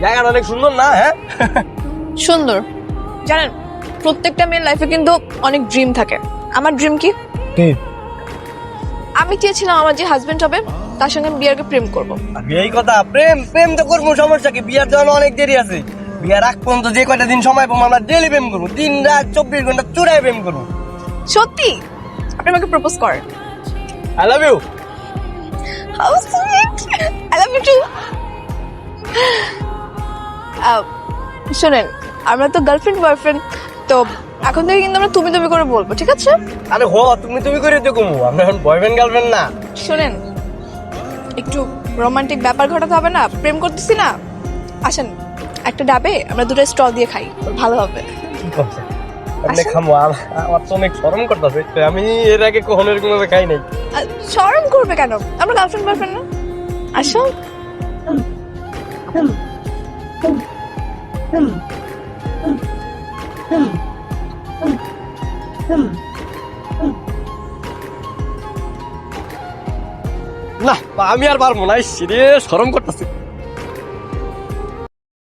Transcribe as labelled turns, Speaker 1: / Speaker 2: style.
Speaker 1: জায়গাটা অনেক সুন্দর না? হ্যাঁ
Speaker 2: সুন্দর। জানেন, প্রত্যেকটা মেয়ের লাইফে কিন্তু অনেক ড্রিম থাকে। আমার ড্রিম কি? আমি চেয়েছিলাম আমার যে হাজবেন্ড হবে তার সঙ্গে আমি বিয়ের আগে প্রেম করব।
Speaker 1: এই কথা, প্রেম প্রেম তো করবো, সমস্যা কি? বিয়ার জন্য অনেক দেরি আছে। বিয়ার আগ পর্যন্ত যে কয়টা দিন সময় পাবো আমরা ডেলি প্রেম করবো, দিন রাত 24 ঘন্টা চূড়ায় প্রেম করবো।
Speaker 2: সত্যি আপনি আমাকে প্রপোজ করেন?
Speaker 1: I love you.
Speaker 2: How sweet! I love you too. শোনেন, আমরা তো গার্লফ্রেন্ড বয়ফ্রেন্ড, তো এখন থেকে কিন্তু আমরা তুমি তুমি করে বলবো, ঠিক আছে?
Speaker 1: আরে হো, তুমি করে দেখো, আমরা এখন বয়ফ্রেন্ড গার্লফ্রেন্ড না।
Speaker 2: শোনেন, একটু রোমান্টিক ব্যাপার ঘটাতে হবে না? প্রেম করতেছি না, আসেন একটা ডাবে আমরা দুটো স্ট্র দিয়ে খাই, ভালো হবে।
Speaker 1: আপনি খামো, আমার তো অনেক শরম করতেছে, আমি এর আগে কখনো এরকম ভাবে খাই নাই।
Speaker 2: শরম করবে কেন? আমরা গার্লফ্রেন্ড বয়ফ্রেন্ড না? আসো।
Speaker 1: না, আমি আর পারবো না, রে শরম করতেছে।